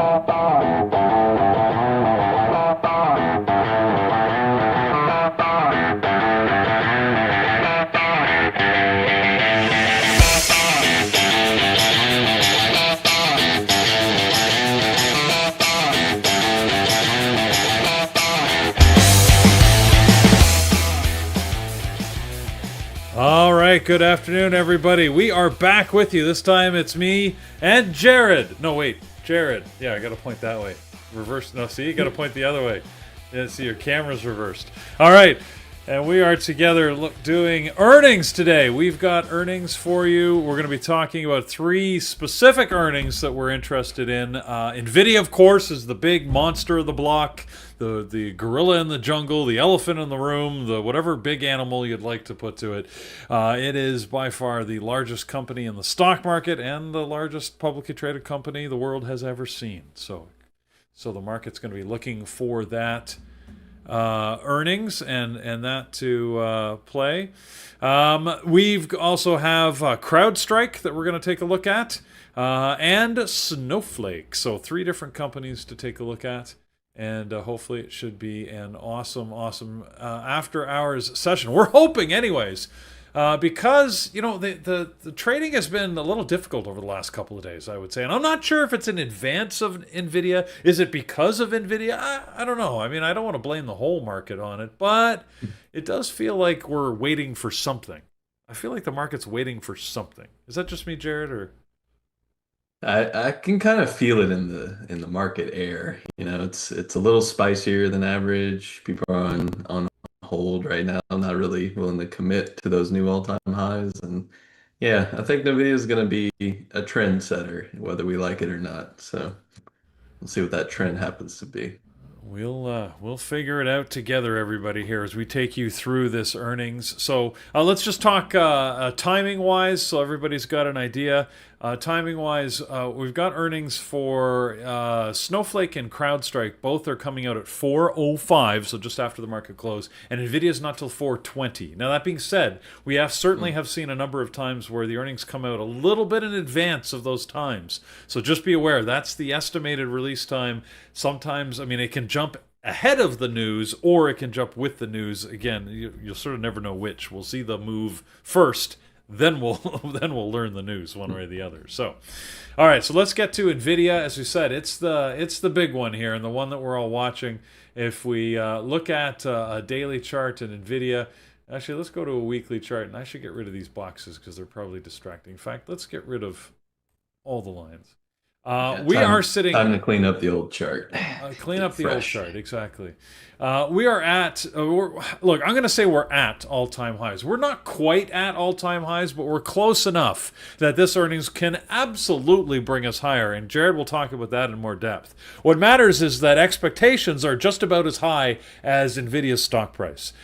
All right, good afternoon, everybody. We are back with you. This time it's me and Jared. No, wait, Jared. Yeah, I got to point that way. Reverse. No, see, you got to point the other way. Yeah, see, your camera's reversed. All right, and we are together doing earnings today. We've got earnings for you. We're going to be talking about three specific earnings that we're interested in. Nvidia, of course, is the big monster of the block. The gorilla in the jungle, the elephant in the room, the whatever big animal you'd like to put to it. It is by far the largest company in the stock market and the largest publicly traded company the world has ever seen. So the market's going to be looking for that earnings and that to play. We've also have CrowdStrike that we're going to take a look at, and Snowflake. So three different companies to take a look at. And hopefully it should be an awesome after-hours session. We're hoping anyways, because, you know, the trading has been a little difficult over the last couple of days, I would say. And I'm not sure if it's in advance of Nvidia. Is it because of Nvidia? I don't know. I mean, I don't want to blame the whole market on it, but it does feel like we're waiting for something. I feel like the market's waiting for something. Is that just me, Jared, or... I can kind of feel it in the market air. You know, it's a little spicier than average. People are on hold right now, not really willing to commit to those new all-time highs. And yeah, I think Nvidia is going to be a trendsetter, whether we like it or not. So we'll see what that trend happens to be. We'll figure it out together, everybody, here as we take you through this earnings. So let's just talk timing-wise, so everybody's got an idea. Timing-wise, we've got earnings for Snowflake and CrowdStrike. Both are coming out at 4:05, so just after the market close. And Nvidia's not till 4:20. Now, that being said, we certainly have seen a number of times where the earnings come out a little bit in advance of those times. So just be aware, that's the estimated release time. Sometimes, I mean, it can jump ahead of the news or it can jump with the news. Again, you'll sort of never know which. We'll see the move first. Then we'll learn the news one way or the other. So, all right. So let's get to Nvidia. As we said, it's the big one here and the one that we're all watching. If we look at a daily chart in Nvidia, actually, let's go to a weekly chart. And I should get rid of these boxes because they're probably distracting. In fact, let's get rid of all the lines. We are sitting... Time to clean up the old chart. Clean up the old chart, exactly. We are at... look, I'm going to say we're at all-time highs. We're not quite at all-time highs, but we're close enough that this earnings can absolutely bring us higher, and Jared will talk about that in more depth. What matters is that expectations are just about as high as Nvidia's stock price.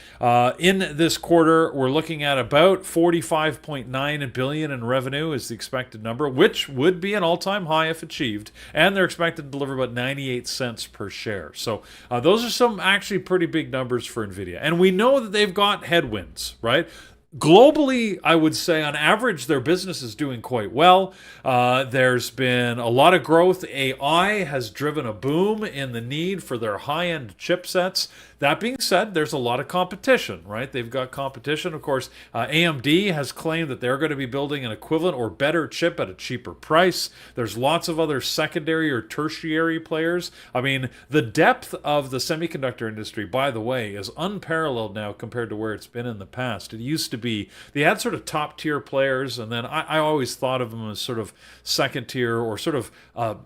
In this quarter, we're looking at about $45.9 billion in revenue is the expected number, which would be an all-time high if achieved, and they're expected to deliver about 98 cents per share. So those are some actually pretty big numbers for Nvidia. And we know that they've got headwinds, right? Globally, I would say on average, their business is doing quite well. There's been a lot of growth. AI has driven a boom in the need for their high-end chipsets. That being said, there's a lot of competition, right? They've got competition. Of course, AMD has claimed that they're going to be building an equivalent or better chip at a cheaper price. There's lots of other secondary or tertiary players. I mean, the depth of the semiconductor industry, by the way, is unparalleled now compared to where it's been in the past. It used to be, they had sort of top-tier players, and then I always thought of them as sort of second-tier or sort of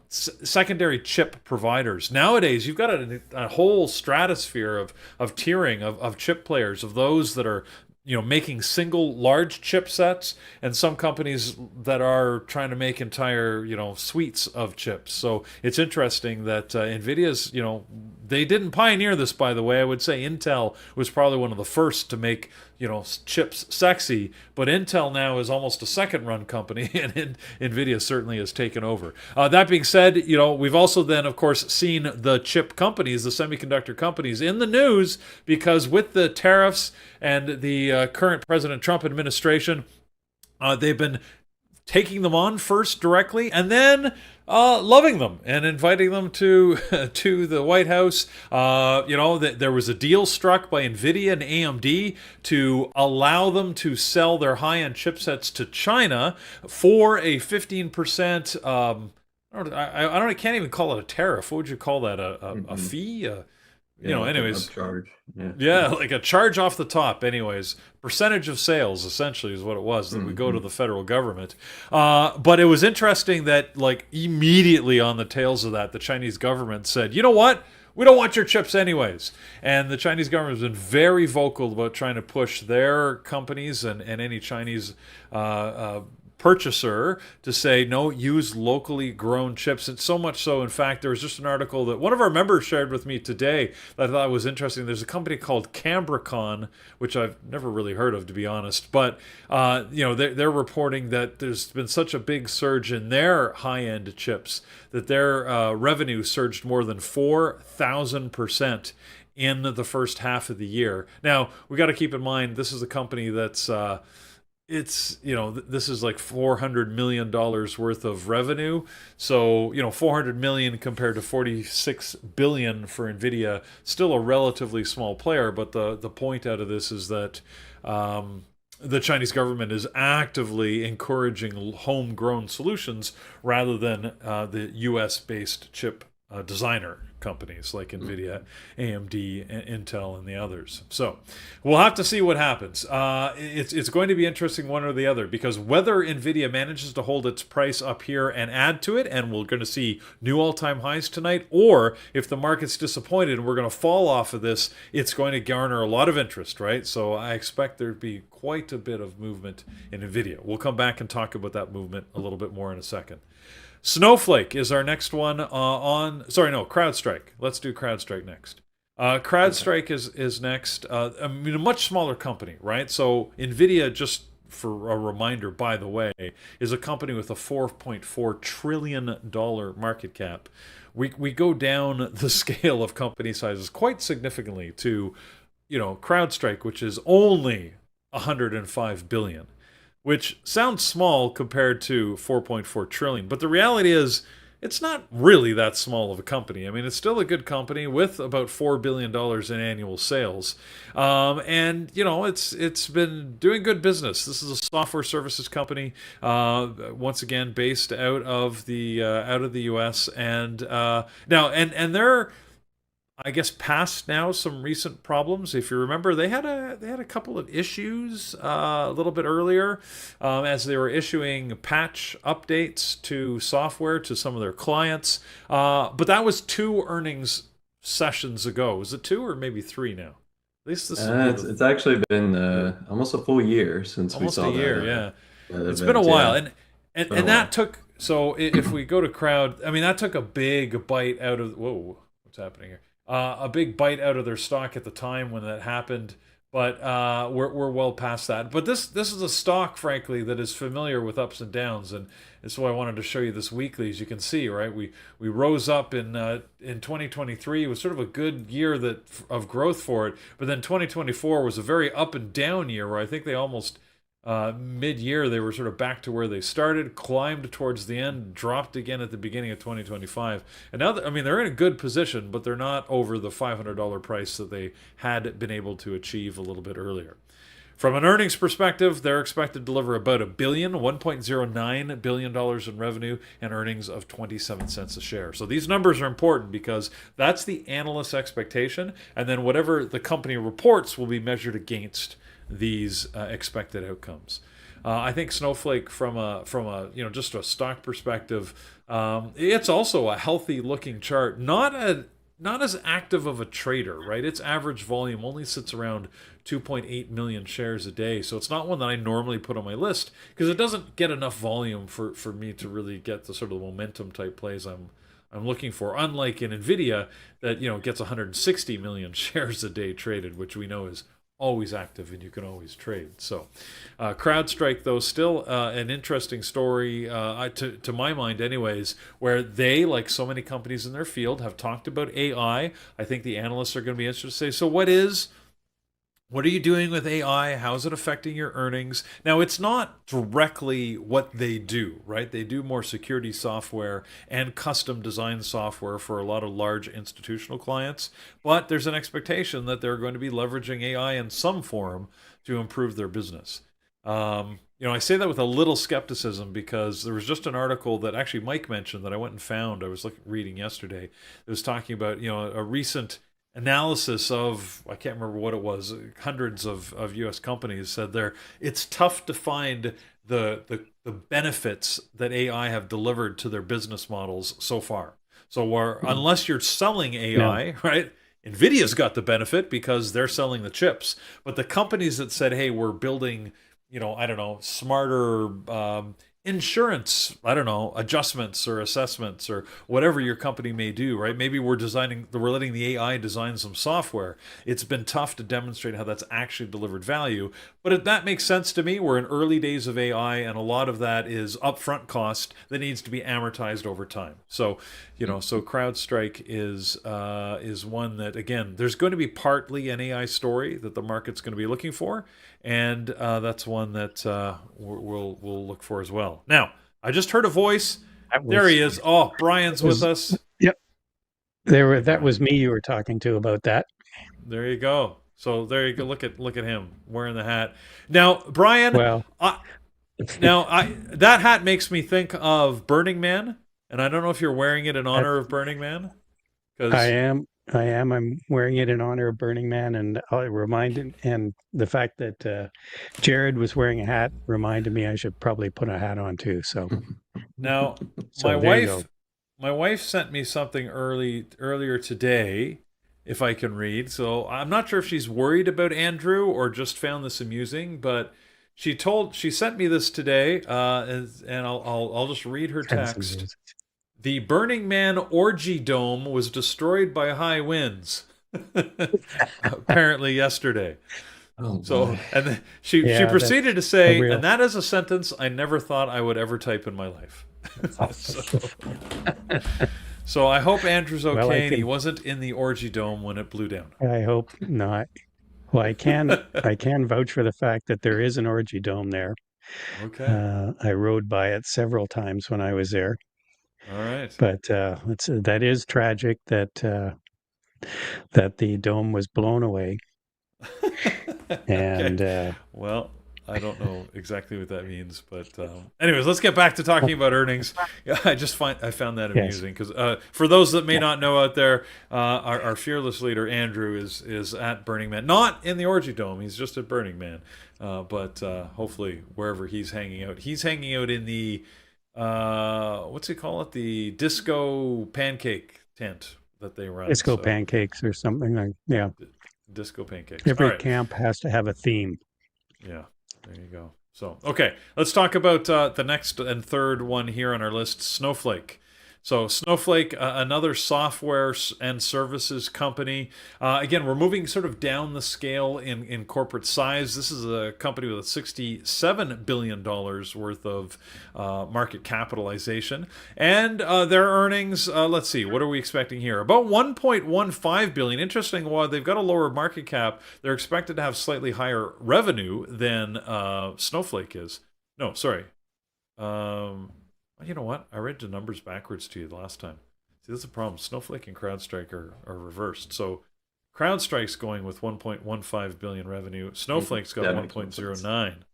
secondary chip providers. Nowadays, you've got a whole stratosphere of tiering of chip players, of those that are, you know, making single large chipsets, and some companies that are trying to make entire, you know, suites of chips. So it's interesting that NVIDIA's, you know, they didn't pioneer this, by the way. I would say Intel was probably one of the first to make, you know, chips sexy, but Intel now is almost a second-run company, and NVIDIA certainly has taken over. That being said, you know, we've also then, of course, seen the chip companies, the semiconductor companies, in the news because with the tariffs and the current President Trump administration, they've been taking them on first directly, and then loving them and inviting them to to the White House. There was a deal struck by Nvidia and AMD to allow them to sell their high-end chipsets to China for a 15%. I can't even call it a tariff. What would you call that? A Hmm. fee? Yeah, like an Anyways, upcharge. Yeah. yeah, like a charge off the top, anyways. Percentage of sales, essentially, is what it was that would go to Hmm. the federal government. But it was interesting that, like, immediately on the tails of that, the Chinese government said, you know what? We don't want your chips anyways. And the Chinese government has been very vocal about trying to push their companies and any Chinese purchaser to say no, use locally grown chips. And so much so, in fact, there was just an article that one of our members shared with me today that I thought was interesting. There's a company called Cambricon, which I've never really heard of, to be honest, but they're reporting that there's been such a big surge in their high-end chips that their revenue surged more than 4,000% in the first half of the year. Now, we got to keep in mind this is a company that's this is like $400 million worth of revenue. So 400 million compared to 46 billion for Nvidia, still a relatively small player. But the point out of this is that the Chinese government is actively encouraging homegrown solutions rather than the US based chip designer companies like Nvidia, AMD, Intel, and the others. So we'll have to see what happens. It's going to be interesting one or the other, because whether Nvidia manages to hold its price up here and add to it, and we're going to see new all-time highs tonight, or if the market's disappointed and we're going to fall off of this, it's going to garner a lot of interest, right? So I expect there'd be quite a bit of movement in Nvidia. We'll come back and talk about that movement a little bit more in a second. Snowflake is our next one CrowdStrike. Let's do CrowdStrike next. Okay. CrowdStrike is next. I mean, a much smaller company, right? So Nvidia, just for a reminder, by the way, is a company with a $4.4 trillion market cap. We go down the scale of company sizes quite significantly to, CrowdStrike, which is only 105 billion, which sounds small compared to 4.4 trillion, but the reality is it's not really that small of a company. I mean, it's still a good company with about $4 billion in annual sales, and it's been doing good business. This is a software services company, once again based out of the U.S. and now and they're, I guess, past now some recent problems. If you remember, they had a couple of issues a little bit earlier, as they were issuing patch updates to software to some of their clients. But that was two earnings sessions ago. Was it two or maybe three now? At least this will be It's actually been almost a full year since we almost a saw that year. Yeah, that it's been a event. while, Yeah, and it's and been a and that while. took. So if we go to crowd, I mean, that took a big bite out of, whoa, what's happening here? A big bite out of their stock at the time when that happened, but we're well past that. But this is a stock, frankly, that is familiar with ups and downs, and that's why I wanted to show you this weekly. As you can see, right, we rose up in 2023. It was sort of a good year of growth for it, but then 2024 was a very up and down year where I think they almost mid-year they were sort of back to where they started, climbed towards the end, dropped again at the beginning of 2025, and now I mean, they're in a good position, but they're not over the $500 price that they had been able to achieve a little bit earlier. From an earnings perspective, they're expected to deliver about $1.09 billion in revenue and earnings of 27 cents a share. So these numbers are important because that's the analyst's expectation, and then whatever the company reports will be measured against these expected outcomes. I think Snowflake, from a just a stock perspective, it's also a healthy looking chart. Not as active of a trader, right? Its average volume only sits around 2.8 million shares a day, so it's not one that I normally put on my list because it doesn't get enough volume for me to really get the sort of momentum type plays I'm looking for. Unlike in Nvidia, that gets 160 million shares a day traded, which we know is always active and you can always trade. So CrowdStrike, though, still an interesting story, to my mind anyways, where they, like so many companies in their field, have talked about AI. I think the analysts are going to be interested to say, so what is what are you doing with AI? How is it affecting your earnings? Now, it's not directly what they do, right? They do more security software and custom design software for a lot of large institutional clients, but there's an expectation that they're going to be leveraging AI in some form to improve their business. I say that with a little skepticism because there was just an article that actually Mike mentioned that I went and found. I was reading yesterday. It was talking about a recent analysis of, I can't remember what it was, hundreds of U.S. companies said it's tough to find the benefits that AI have delivered to their business models so far. So unless you're selling No, AI, right? Nvidia's got the benefit because they're selling the chips, but the companies that said, "Hey, we're building, I don't know, smarter insurance, I don't know, adjustments or assessments or whatever your company may do," right? Maybe we're letting the AI design some software. It's been tough to demonstrate how that's actually delivered value, but that makes sense to me. We're in early days of AI, and a lot of that is upfront cost that needs to be amortized over time. So, so CrowdStrike is one that, again, there's going to be partly an AI story that the market's going to be looking for, and that's one that we'll look for as well. Now, I just heard a voice. that There was he is. Oh, Brian's that with was us. yep. Hey, That Brian. was me you were talking to about that. There you go. So there you go. Look at him wearing the hat. Now, Brian, Well, that hat makes me think of Burning Man, and I don't know if you're wearing it in that, honor of Burning Man, I because am. I am. I'm wearing it in honor of Burning Man, and I reminded, and the fact that Jared was wearing a hat reminded me I should probably put a hat on too. now my So there you go. wife my wife sent me something earlier today, if I can read. So I'm not sure if she's worried about Andrew or just found this amusing, but she sent me this today, and I'll just read her That's text. amusing. The Burning Man orgy dome was destroyed by high winds, apparently yesterday. Oh So, boy. and then she Yeah, proceeded that's to a say, and real. that is a sentence I never thought I would ever type in my life. so, so I hope Andrew's Well, okay and he wasn't in the orgy dome when it blew down. I hope not. Well, I can vouch for the fact that there is an orgy dome there. Okay. I rode by it several times when I was there, All right. but that is tragic that the dome was blown away. Okay. And Well, I don't know exactly what that means, but anyways, let's get back to talking about earnings. Yeah, I found that yes, amusing because for those that may yeah, not know out there, our fearless leader Andrew is at Burning Man, not in the Orgy Dome. He's just at Burning Man, but hopefully wherever he's hanging out in the what's he call it, the disco pancake tent that they run. disco So pancakes or something like yeah. disco pancakes. All Every right. camp has to have a theme. Yeah, there you go. So, okay, let's talk about the next and third one here on our list, Snowflake. So, Snowflake, another software and services company. Again, we're moving sort of down the scale in corporate size. This is a company with $67 billion worth of market capitalization. And their earnings, let's see, what are we expecting here? About 1.15 billion. Interesting, while they've got a lower market cap, they're expected to have slightly higher revenue than Snowflake is. No, sorry. Um, you know what? I read the numbers backwards to you the last time. See, that's a problem. Snowflake and CrowdStrike are reversed. So CrowdStrike's going with 1.15 billion revenue. Snowflake's got That makes more sense. 1.09.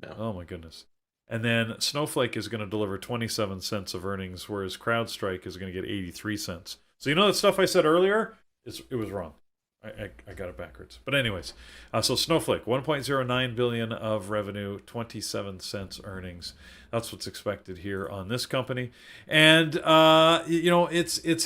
Yeah. Oh my goodness. And then Snowflake is going to deliver 27 cents of earnings, whereas CrowdStrike is going to get 83 cents. So you know that stuff I said earlier? It was wrong. I got it backwards. But anyways, so Snowflake, 1.09 billion of revenue, 27 cents earnings. That's what's expected here on this company. And it's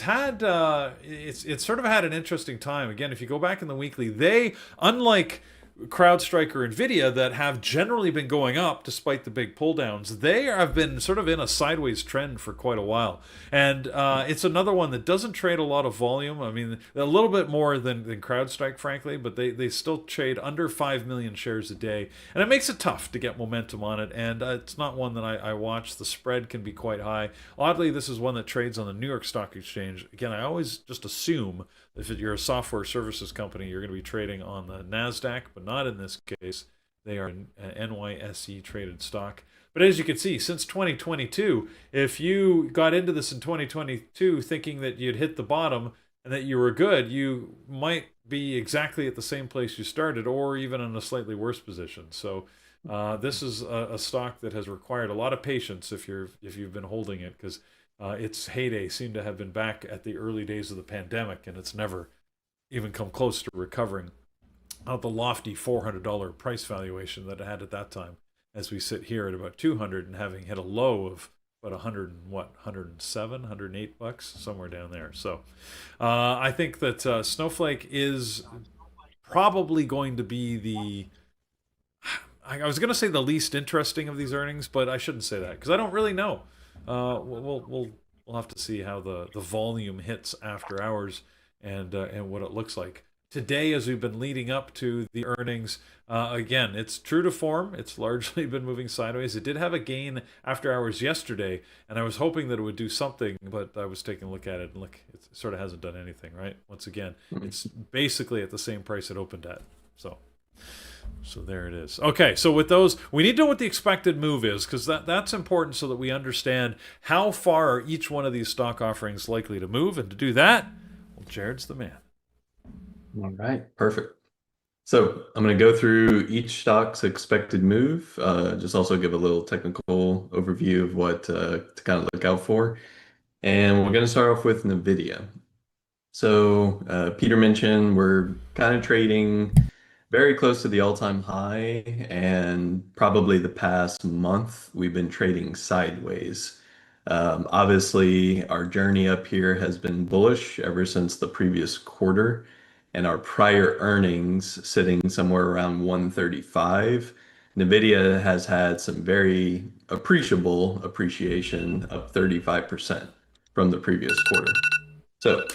sort of had an interesting time. Again, if you go back in the weekly, they, unlike CrowdStrike or Nvidia, that have generally been going up despite the big pull downs, they have been sort of in a sideways trend for quite a while. And it's another one that doesn't trade a lot of volume. I mean, a little bit more than CrowdStrike, frankly, but they still trade under 5 million shares a day. And it makes it tough to get momentum on it. And it's not one that I watch. The spread can be quite high. Oddly, this is one that trades on the New York Stock Exchange. Again, I always just assume if you're a software services company, you're going to be trading on the NASDAQ, but not in this case. They are an NYSE traded stock. But as you can see, since 2022, if you got into this in 2022 thinking that you'd hit the bottom and that you were good, you might be exactly at the same place you started, or even in a slightly worse position. So this is a stock that has required a lot of patience if you've been holding it, because its heyday seemed to have been back at the early days of the pandemic, and it's never even come close to recovering out the lofty $400 price valuation that it had at that time, as we sit here at about 200 and having hit a low of about 100 and what, 107, 108 bucks, somewhere down there. So I think that Snowflake is probably going to be I was going to say the least interesting of these earnings, but I shouldn't say that because I don't really know. We'll have to see how the volume hits after hours and what it looks like. Today, as we've been leading up to the earnings, again, it's true to form. It's largely been moving sideways. It did have a gain after hours yesterday, and I was hoping that it would do something, but I was taking a look at it, and look, it sort of hasn't done anything, right? Once again, it's basically at the same price it opened at. So there it is. Okay, so with those, we need to know what the expected move is, because that's important so that we understand how far are each one of these stock offerings likely to move. And to do that, well, Jared's the man. All right, perfect. So I'm going to go through each stock's expected move, just also give a little technical overview of what to kind of look out for. And we're going to start off with Nvidia. So Peter mentioned we're kind of trading very close to the all-time high, and probably the past month we've been trading sideways. Obviously, our journey up here has been bullish ever since the previous quarter, and our prior earnings sitting somewhere around 135. Nvidia has had some very appreciable appreciation, up 35% from the previous quarter. So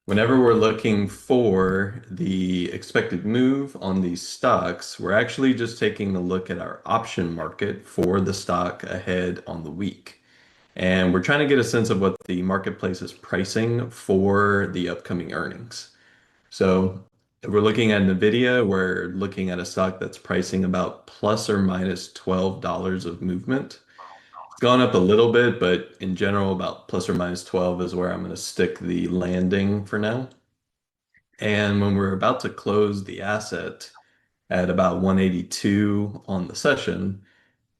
whenever we're looking for the expected move on these stocks, we're actually just taking a look at our option market for the stock ahead on the week. And we're trying to get a sense of what the marketplace is pricing for the upcoming earnings. So if we're looking at Nvidia, we're looking at a stock that's pricing about plus or minus $12 of movement. It's gone up a little bit, but in general, about plus or minus 12 is where I'm going to stick the landing for now. And when we're about to close the asset at about 182 on the session,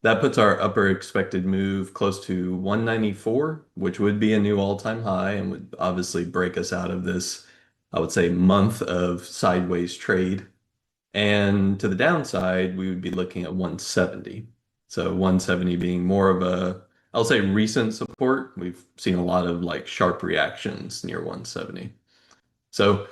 that puts our upper expected move close to 194, which would be a new all-time high and would obviously break us out of this, I would say, month of sideways trade. And to the downside, we would be looking at 170. So 170 being more of a, I'll say, recent support. We've seen a lot of like sharp reactions near 170. So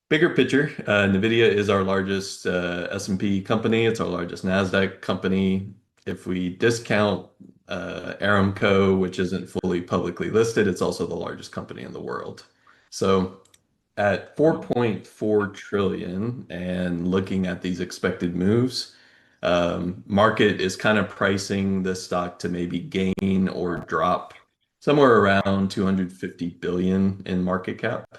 bigger picture, Nvidia is our largest S&P company. It's our largest NASDAQ company. If we discount Aramco, which isn't fully publicly listed, it's also the largest company in the world. So at 4.4 trillion and looking at these expected moves, market is kind of pricing this stock to maybe gain or drop somewhere around 250 billion in market cap.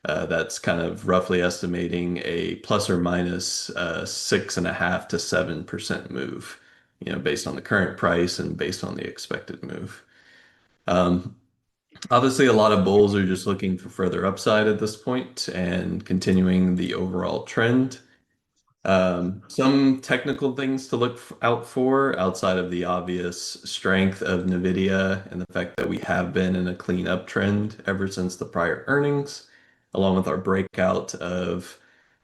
That's kind of roughly estimating a plus or minus 6.5% to 7% move, based on the current price and based on the expected move. Obviously, a lot of bulls are just looking for further upside at this point and continuing the overall trend. Some technical things to look out for outside of the obvious strength of Nvidia and the fact that we have been in a clean uptrend ever since the prior earnings, along with our breakout of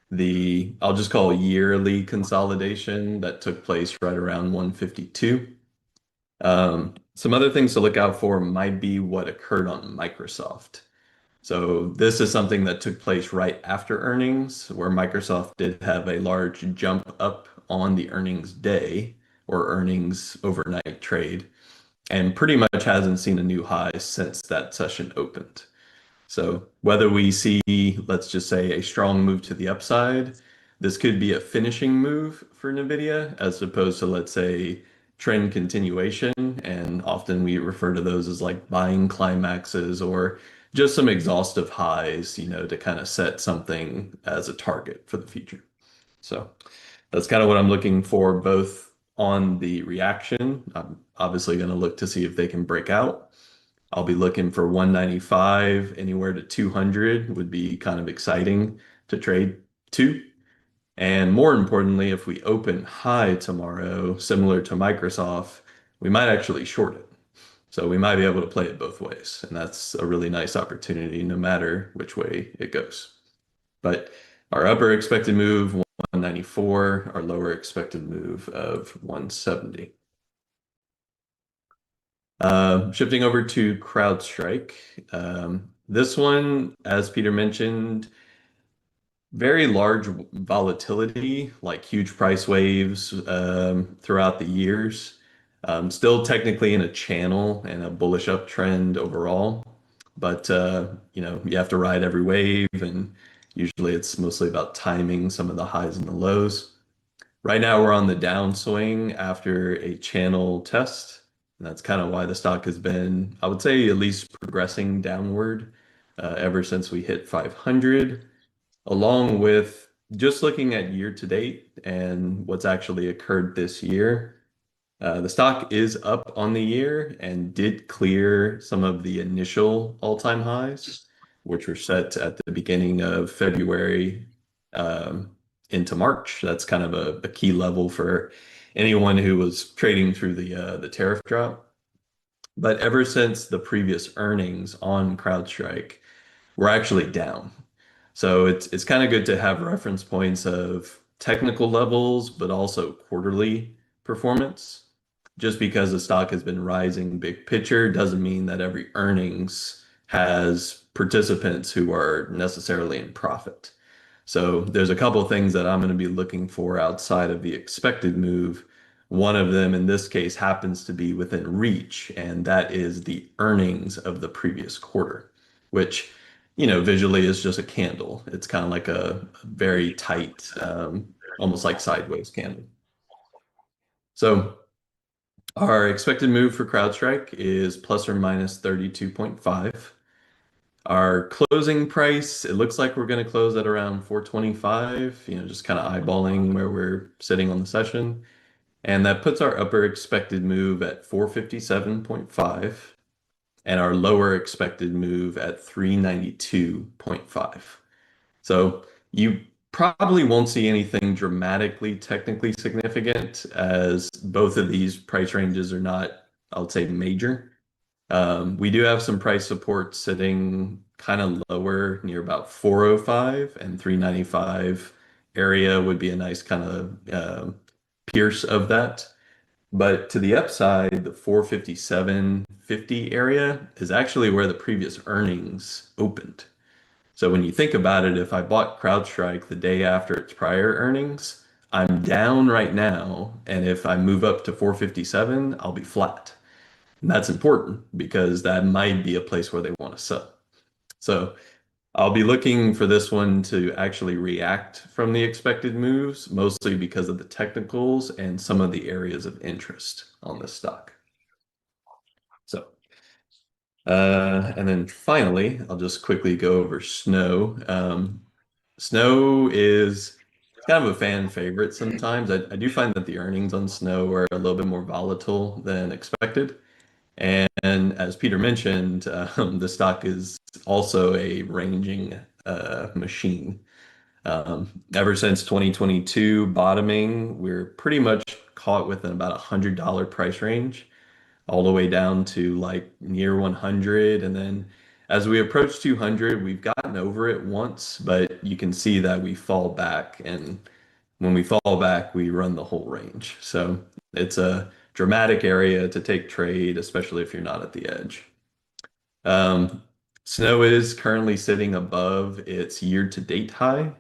the, I'll just call yearly consolidation that took place right around 152. Some other things to look out for might be what occurred on Microsoft. So this is something that took place right after earnings, where Microsoft did have a large jump up on the earnings day or earnings overnight trade, and pretty much hasn't seen a new high since that session opened. So whether we see, let's just say, a strong move to the upside, this could be a finishing move for Nvidia as opposed to, let's say, trend continuation. And often we refer to those as like buying climaxes or just some exhaustive highs, to kind of set something as a target for the future. So that's kind of what I'm looking for, both on the reaction. I'm obviously going to look to see if they can break out. I'll be looking for 195, anywhere to 200 would be kind of exciting to trade to. And more importantly, if we open high tomorrow, similar to Microsoft, we might actually short it. So we might be able to play it both ways. And that's a really nice opportunity no matter which way it goes. But our upper expected move, 194, our lower expected move of 170. Shifting over to CrowdStrike. This one, as Peter mentioned, very large volatility, like huge price waves throughout the years. Still technically in a channel and a bullish uptrend overall, but you have to ride every wave, and usually it's mostly about timing some of the highs and the lows. Right now we're on the downswing after a channel test, and that's kind of why the stock has been, I would say, at least progressing downward ever since we hit 500, along with just looking at year to date and what's actually occurred this year. The stock is up on the year and did clear some of the initial all-time highs, which were set at the beginning of February into March. That's kind of a key level for anyone who was trading through the tariff drop. But ever since the previous earnings on CrowdStrike, we're actually down. So it's kind of good to have reference points of technical levels, but also quarterly performance. Just because the stock has been rising big picture doesn't mean that every earnings has participants who are necessarily in profit. So there's a couple of things that I'm going to be looking for outside of the expected move. One of them in this case happens to be within reach, and that is the earnings of the previous quarter, which visually is just a candle. It's kind of like a very tight, almost like sideways candle. So our expected move for CrowdStrike is plus or minus 32.5. Our closing price, it looks like we're going to close at around 425, just kind of eyeballing where we're sitting on the session. And that puts our upper expected move at 457.5 and our lower expected move at 392.5. So you probably won't see anything dramatically technically significant, as both of these price ranges are not, I would say, major. We do have some price support sitting kind of lower near about 405, and 395 area would be a nice kind of pierce of that. But to the upside, the 457.50 area is actually where the previous earnings opened. So when you think about it, if I bought CrowdStrike the day after its prior earnings, I'm down right now. And if I move up to 457, I'll be flat. And that's important because that might be a place where they want to sell. So I'll be looking for this one to actually react from the expected moves, mostly because of the technicals and some of the areas of interest on this stock. So, and then finally, I'll just quickly go over Snow. Snow is kind of a fan favorite sometimes. I do find that the earnings on Snow are a little bit more volatile than expected. And as Peter mentioned, the stock is also a ranging machine. Ever since 2022 bottoming, we're pretty much caught within about $100 price range, all the way down to like near 100. And then as we approach 200, we've gotten over it once, but you can see that we fall back. And when we fall back, we run the whole range. So it's a dramatic area to take trade, especially if you're not at the edge. Snow is currently sitting above its year-to-date high.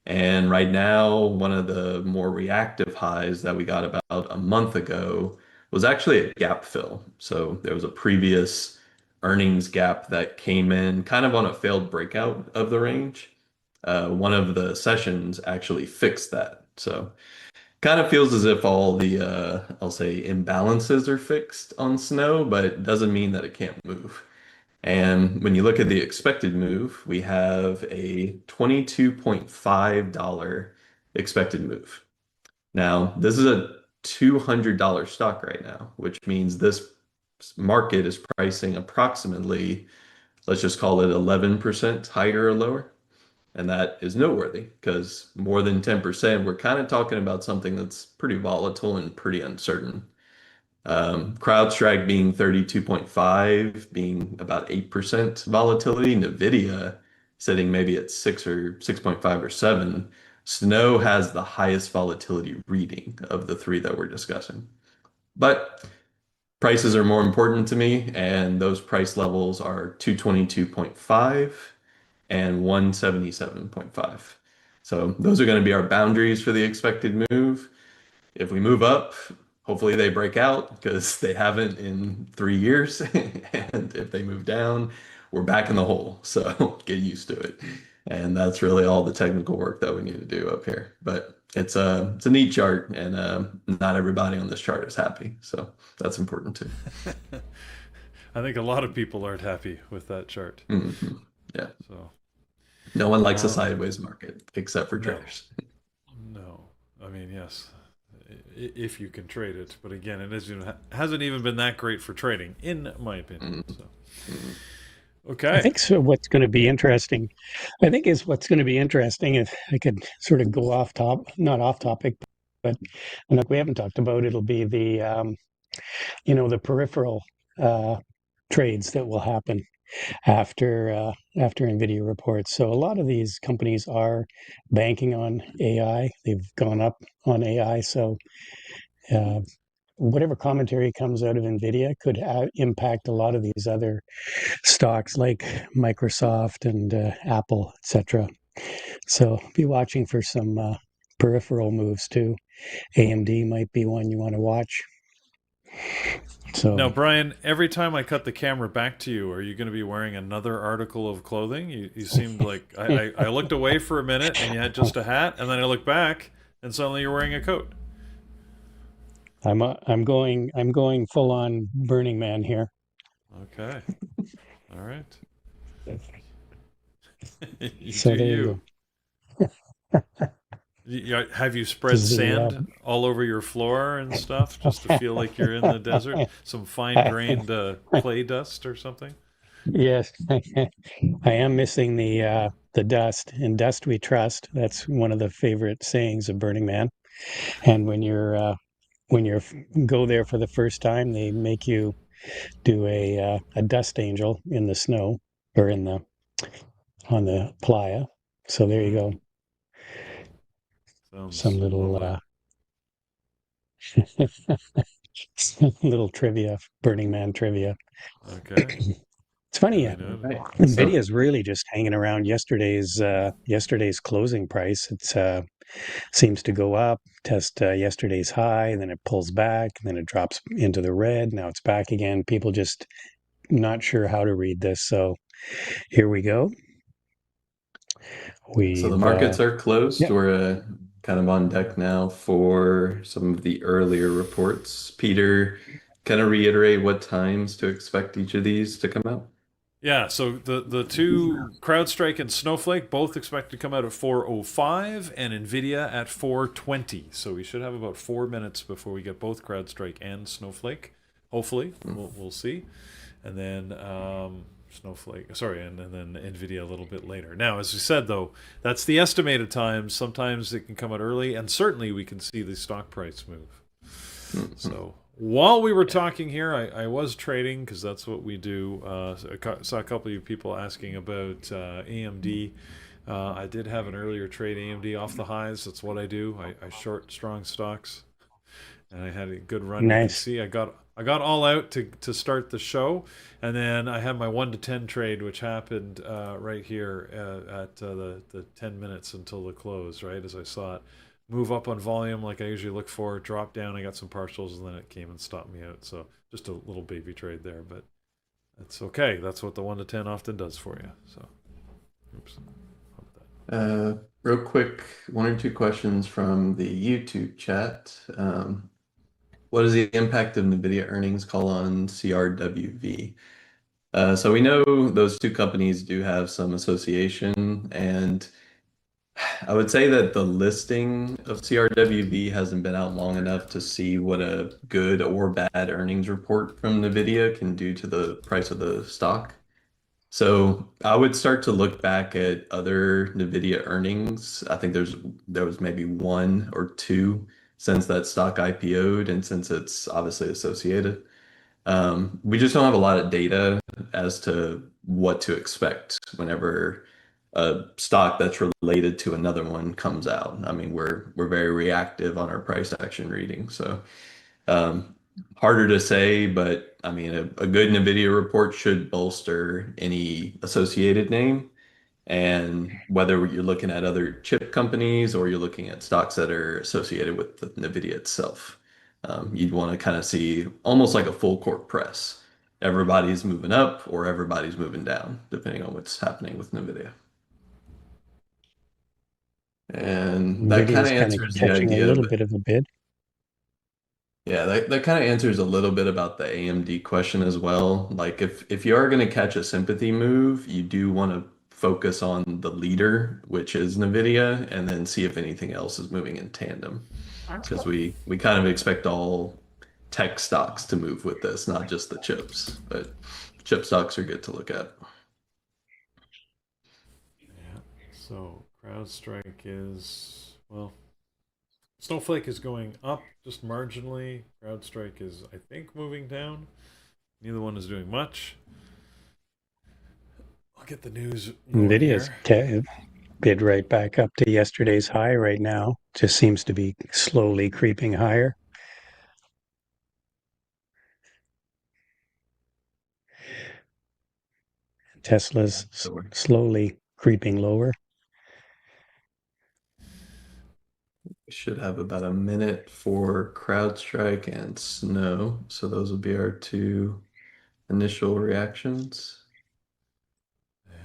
And right now, one of the more reactive highs that we got about a month ago was actually a gap fill. So there was a previous earnings gap that came in kind of on a failed breakout of the range. One of the sessions actually fixed that. So kind of feels as if all the, I'll say, imbalances are fixed on Snow, but it doesn't mean that it can't move. And when you look at the expected move, we have a $22.5 expected move. Now, this is a $200 stock right now, which means this market is pricing approximately, let's just call it 11% higher or lower. And that is noteworthy because more than 10%, we're kind of talking about something that's pretty volatile and pretty uncertain. CrowdStrike being 32.5, being about 8% volatility. Nvidia sitting maybe at 6 or 6.5 or 7. Snow has the highest volatility reading of the three that we're discussing. But prices are more important to me, and those price levels are 222.5 and 177.5. So those are going to be our boundaries for the expected move. If we move up, hopefully they break out because they haven't in 3 years. And if they move down, we're back in the hole. So get used to it. And that's really all the technical work that we need to do up here. But it's a neat chart, and not everybody on this chart is happy. So that's important too. I think a lot of people aren't happy with that chart. Mhm. Yeah. So, No one likes a um, sideways market except for no, traders. no. I mean, yes, if you can trade it, but again, it hasn't even been that great for trading, in my opinion. Mhm. So, Mhm. I okay, think so. What's going to be interesting, I think is what's going to be interesting, if I could sort of go off not off topic, but and like we haven't talked about, it'll be the peripheral uh, trades that will happen after Nvidia reports. So a lot of these companies are banking on AI. They've gone up on AI. So uh, whatever commentary comes out of Nvidia could impact a lot of these other stocks like Microsoft and Apple, etc. So be watching for some peripheral moves too. AMD might be one you want to watch. now So Brian, every time I cut the camera back to you, are you going to be wearing another article of clothing? You seemed like I looked away for a minute and you had just a hat, and then I looked back and suddenly you're wearing a coat. I'm going full on Burning Man here. Okay, all right. You do So there you you. go. Have you spread This is the sand all over your floor and stuff just to feel like you're in the desert? Some fine-grained clay dust or something? yes, I am missing the dust. In dust we trust. That's one of the favorite sayings of Burning Man. And when you go there for the first time, they make you do a dust angel in the snow or in the on the playa. So there you Hmm. go. Some Sounds little lovely. little trivia, Burning Man trivia. Okay, It's funny, duly noted. Right. Nvidia So, is really just hanging around yesterday's closing price. It's seems to go up, test yesterday's high, and then it pulls back, and then it drops into the red. Now it's back again. People just not sure how to read this. So here we go. so the We've markets are closed. yeah, We're kind of on deck now for some of the earlier reports. Peter, kind of reiterate what times to expect each of these to come out. Yeah, so the two CrowdStrike and Snowflake both expect to come out at 4:05 and Nvidia at 4:20. So we should have about 4 minutes before we get both CrowdStrike and Snowflake. Hopefully, Mm. we'll see. And then Snowflake, sorry, and then Nvidia a little bit later. Now, as we said though, that's the estimated times. Sometimes it can come out early, and certainly we can see the stock price move. Mhm. So while we were Yeah. talking here, I was trading because that's what we do. Saw a couple of people asking about AMD. I did have an earlier trade AMD off the highs. That's what I do. I short strong stocks, and I had a good run. You can nice, see I got all out to start the show, and then I had my 1 to 10 trade, which happened right here at the 10 minutes until the close. Right as I saw it move up on volume, like I usually look for, drop down. I got some partials, and then it came and stopped me out. So just a little baby trade there, but that's okay. That's what the 1 to 10 often does for you. So, oops. Real quick, one or two questions from the YouTube chat. What is the impact of NVIDIA earnings call on CRWV? So we know those two companies do have some association, and I would say that the listing of CRWB hasn't been out long enough to see what a good or bad earnings report from Nvidia can do to the price of the stock. So I would start to look back at other Nvidia earnings. I think there was maybe one or two since that stock IPO'd and since it's obviously associated. We just don't have a lot of data as to what to expect whenever a stock that's related to another one comes out. I mean, we're very reactive on our price action reading, so um, harder to say. But I mean, a good NVIDIA report should bolster any associated name. And whether you're looking at other chip companies or you're looking at stocks that are associated with the NVIDIA itself, you'd want to kind of see almost like a full court press. Everybody's moving up or everybody's moving down, depending on what's happening with NVIDIA. And that Nvidia kind is of kind of answers the catching a idea, little but bit of a bid. yeah, that kind of answers a little bit about the AMD question as well. Like if you are going to catch a sympathy move, you do want to focus on the leader, which is Nvidia, and then see if anything else is moving in tandem. Because we kind of expect all tech stocks to move with this, not just the chips. But chip stocks are good to look at. Yeah. So CrowdStrike is, well, Snowflake is going up just marginally. CrowdStrike is, I think, moving down. Neither one is doing much. I'll get the news going Nvidia's here. bid right back up to yesterday's high right now. Just seems to be slowly creeping higher. Tesla's So we slowly creeping lower. should have about a minute for CrowdStrike and Snow. So those will be our two initial reactions.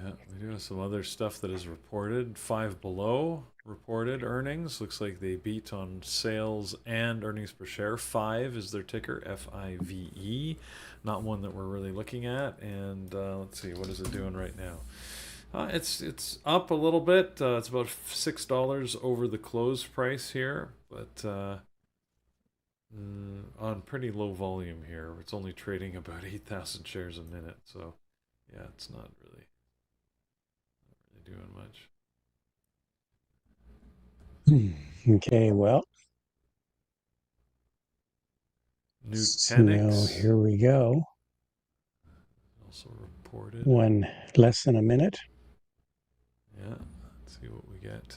Yeah, we do have some other stuff that is reported. Five Below reported earnings. Looks like they beat on sales and earnings per share. Five is their ticker, FIVE. Not one that we're really looking at. And let's see, what is it doing right now? It's up a little bit. It's about $6 over the close price here, but on pretty low volume here. It's only trading about 8,000 shares a minute. So yeah, it's not really doing much. Okay, well, so Nutanix here we go. also reported. One less than a minute. Yeah, let's see what we get.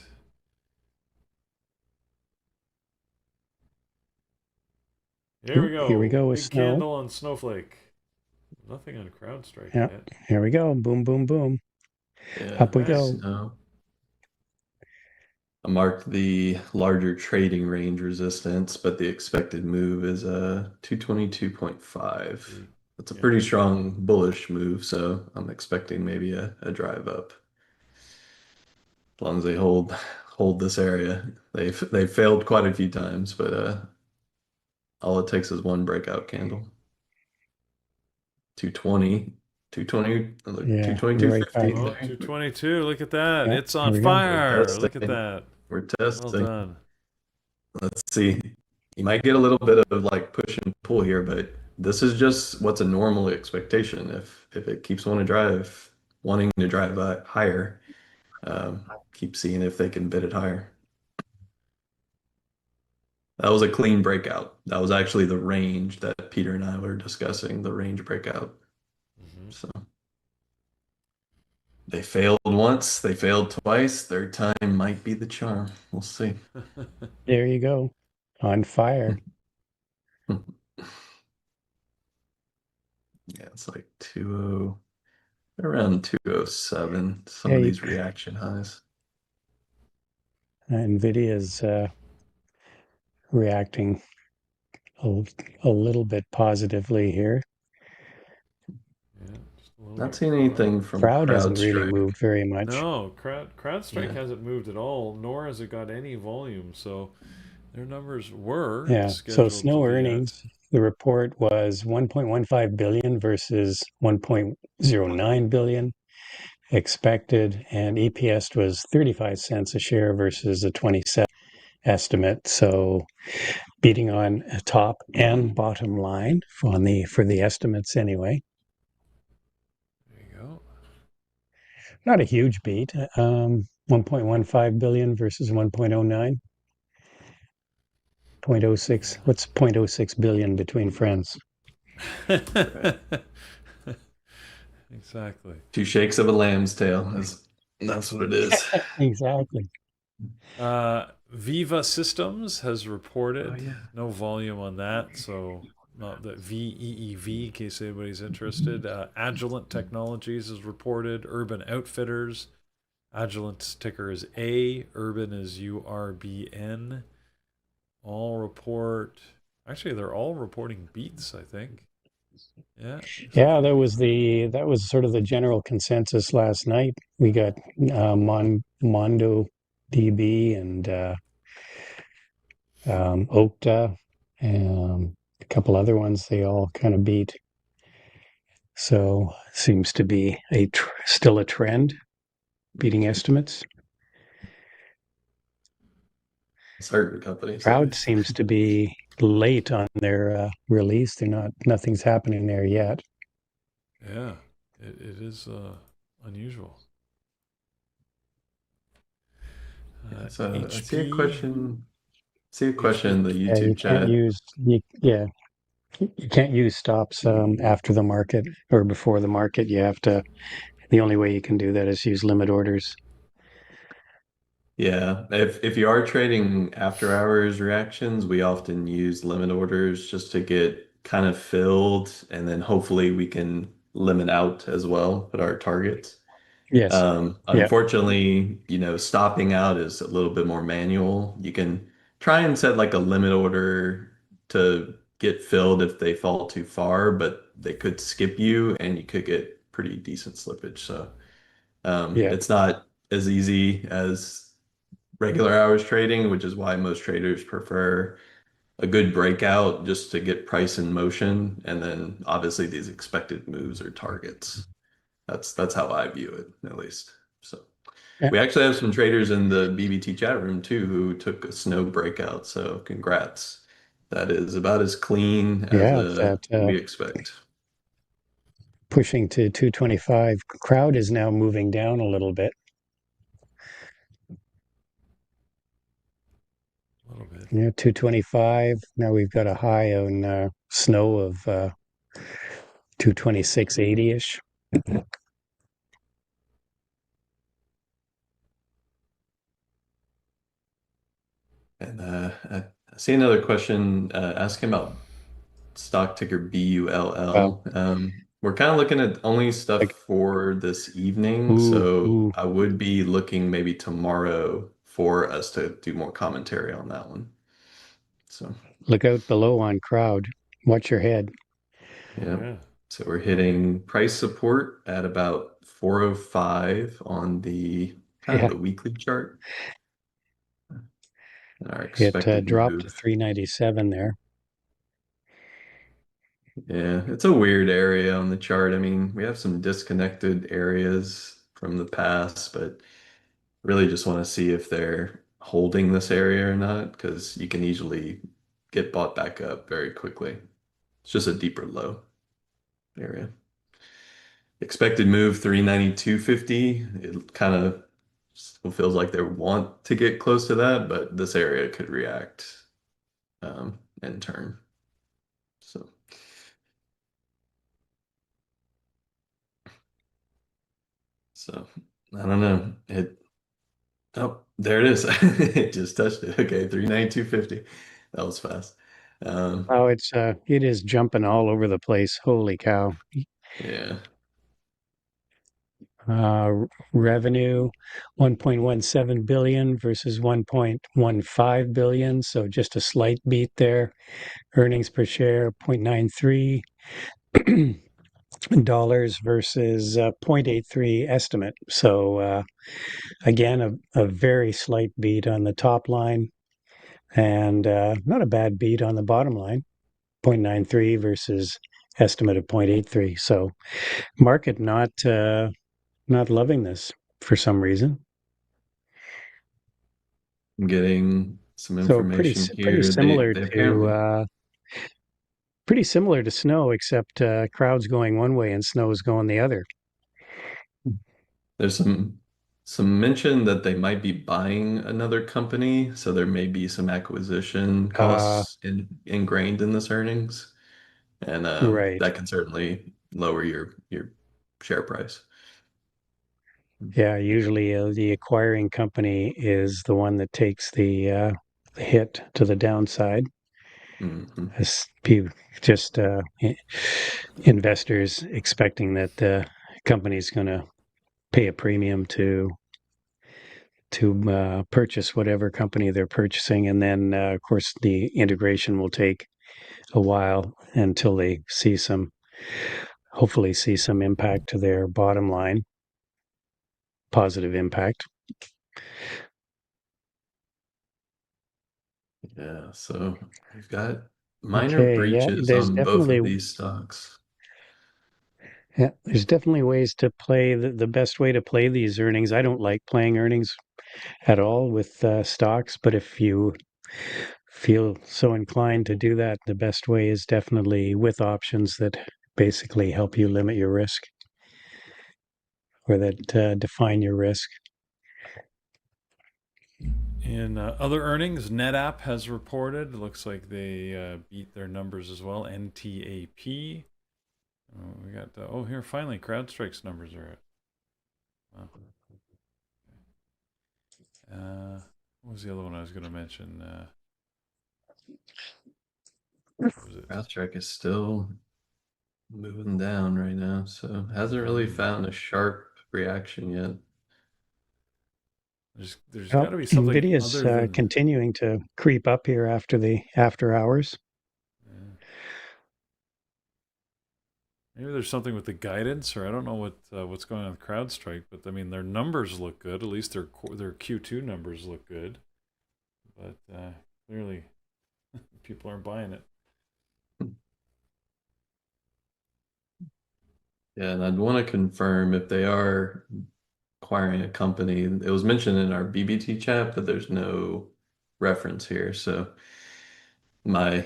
Here we Here we go. go with Big Snow. candle on Snowflake. Nothing on CrowdStrike Yeah, yet. here we go. Boom, boom, boom. Yeah, Up we Right. go. Snow. I marked the larger trading range resistance, but the expected move is 222.5. That's a Yeah. pretty strong bullish move, so I'm expecting maybe a drive up. As long as they hold this area. They've failed quite a few times, but all it takes is one breakout candle. 220, 220, Yeah, right back. 222.15 Oh, there. 222. Look at that. Yeah, It's on here we go. We're fire. Look at testing. that. We're Well testing. done. Let's see. You might get a little bit of like push and pull here, but this is just what's a normal expectation. If it keeps wanting to drive higher, keep seeing if they can bid it higher. That was a clean breakout. That was actually the range that Peter and I were discussing, the range breakout. Hmm. So they failed once, they failed twice. Third time might be the charm. We'll see. There you go. On fire. Yeah, it's like 20 around 207, some of Hey, these reaction highs. Nvidia's reacting a, a little bit positively here. Yeah, just a little Not bit. seeing anything from Crowd hasn't really CrowdStrike. moved very much. No, CrowdStrike Yeah. hasn't moved at all, nor has it got any volume. So their numbers were Yeah. So scheduled to Snow be at. earnings. the report was 1.15 billion versus 1.09 billion expected, and EPS was 35 cents a share versus a 27 estimate. So beating on a top and bottom line for the estimates anyway. There you go. Not a huge beat. 1.15 billion versus 1.09. 0.06. What's 0.06 billion between friends? Right. Exactly. Two shakes of a lamb's tail. That's what it is. Exactly. Viva Systems has Oh reported yeah. no volume on that, so not that VEEV in case anybody's interested. Agilent Technologies has reported. Urban Outfitters. Agilent's ticker is A. Urban is URBN. All report. Actually, they're all reporting beats, I think. Yeah, except Yeah, for that was sort of the general consensus last night. We got Mondo DB and Okta, a couple other ones. They all kind of beat. So seems to be still a trend, beating estimates. Certain companies at Crowd least. seems to be late on their release. Nothing's happening there yet. yeah, it is unusual. So I see a HP. question. See a question HP. in the Yeah, YouTube chat. you can't use stops after the market or before the market. The only way you can do that is use limit orders. Yeah, if you are trading after hours reactions, we often use limit orders just to get kind of filled, and then hopefully we can limit out as well at our targets. Yes. Yeah. Unfortunately, stopping out is a little bit more manual. You can try and set like a limit order to get filled if they fall too far, but they could skip you and you could get pretty decent slippage. So Yeah. it's not as easy as regular hours trading, which is why most traders prefer a good breakout just to get price in motion, and then obviously these expected moves or targets. That's how I view it, at least. So Yeah. we actually have some traders in the BBT chat room too who took a snow breakout. So congrats. That is about as clean as Yeah. That we expect. pushing to 225. Crowd is now moving down a little bit. A little bit. Yeah, 225. Now we've got a high on snow of 226.80-ish. And I see another question asking about stock ticker Wow. BULL. We're kind of looking at only stuff Like, for this evening, so ooh. I would be looking maybe tomorrow for us to do more commentary on that one. So, Look out below on crowd. Watch your head. yeah. Yeah. So we're hitting price support at about 405 on the kind of Yeah. the weekly chart. And our It expected dropped to move. 397 there. Yeah, it's a weird area on the chart. I mean, we have some disconnected areas from the past, but really just want to see if they're holding this area or not, because you can easily get bought back up very quickly. It's just a deeper low area. Expected move 392.50. It kind of still feels like they want to get close to that, but this area could react and turn. So. So I don't know. Oh, there it is. It just touched it. Okay, 392.50. That was fast. Um, Oh, it is jumping all over the place. Holy cow. yeah. Revenue 1.17 billion versus 1.15 billion, so just a slight beat there. Earnings per share 0.93 dollars versus 0.83 estimate. So again, a very slight beat on the top line and not a bad beat on the bottom line. 0.93 versus estimate of 0.83. So market not loving this for some reason. I'm getting some So information pretty here. They similar they to apparently snow, except crowd's going one way and snow's going the other. there's some mention that they might be buying another company, so there may be some acquisition Uh, costs ingrained in this earnings, and right. that can certainly lower your share price. Yeah, usually the acquiring company is the one that takes the hit to the downside. Hmm. As just investors expecting that the company's going to pay a premium to purchase whatever company they're purchasing, and then of course the integration will take a while until they hopefully see some impact to their bottom line, positive impact. Yeah, so we've got minor Okay, yeah, breaches on both of these stocks. there's definitely ways to play the best way to play these earnings. I don't like playing earnings at all with stocks, but if you feel so inclined to do that, the best way is definitely with options that basically help you limit your risk or that define your risk. In other earnings, NetApp has reported. It looks like they beat their numbers as well. NTAP. We got here finally CrowdStrike's numbers are out. Wow. What was the other one I was going to mention? What was it? CrowdStrike is still moving down right now, so hasn't really found a sharp reaction yet. There's got Well, to be something Nvidia's other than continuing to creep up here after the after hours. yeah. Maybe there's something with the guidance, or I don't know what's going on with CrowdStrike. But I mean, their numbers look good. At least their Q2 numbers look good. But clearly, people aren't buying it. Yeah, and I'd want to confirm if they are acquiring a company. It was mentioned in our BBT chat, but there's no reference here. So my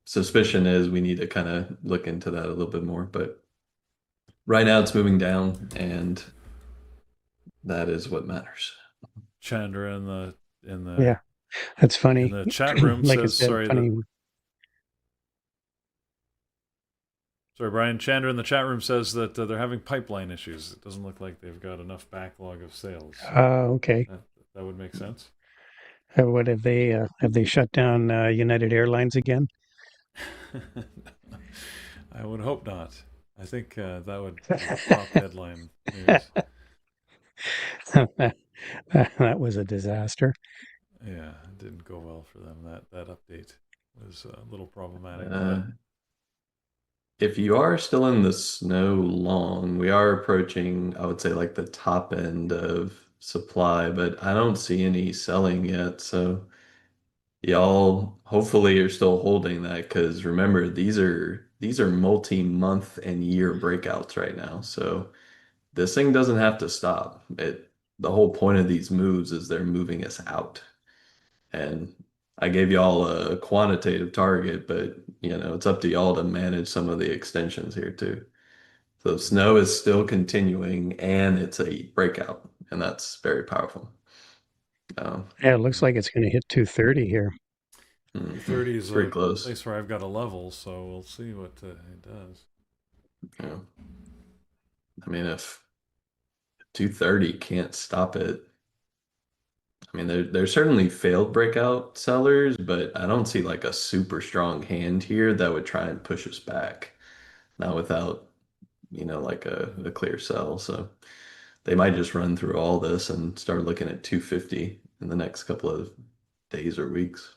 suspicion is we need to kind of look into that a little bit more. But right now it's moving down, and that is what matters. Chandra in the Yeah, that's in funny. the chat room Like I says said, sorry that funny. sorry Brian Chandra in the chat room says that they're having pipeline issues. It doesn't look like they've got enough backlog of sales. So Okay. that would make sense. What have they shut down United Airlines again? I would hope not. I think that would be top headline news. That was a disaster. Yeah, it didn't go well for them. That update was a little problematic, Uh, but if you are still in the snow long, we are approaching, I would say, like the top end of supply, but I don't see any selling yet. So y'all hopefully are still holding that because remember, these are multi-month and year breakouts right now. So this thing doesn't have to stop. The whole point of these moves is they're moving us out. And I gave y'all a quantitative target, but it's up to y'all to manage some of the extensions here too. So snow is still continuing and it's a breakout, and that's very powerful. Yeah, it looks like it's going to hit 230 here. 230 is It's pretty a close. place where I've got a level, so we'll see what it does. Yeah. I mean, if 230 can't stop it, I mean, there's certainly failed breakout sellers, but I don't see like a super strong hand here that would try and push us back. Not without, like a clear sell. So they might just run through all this and start looking at 250 in the next couple of days or weeks.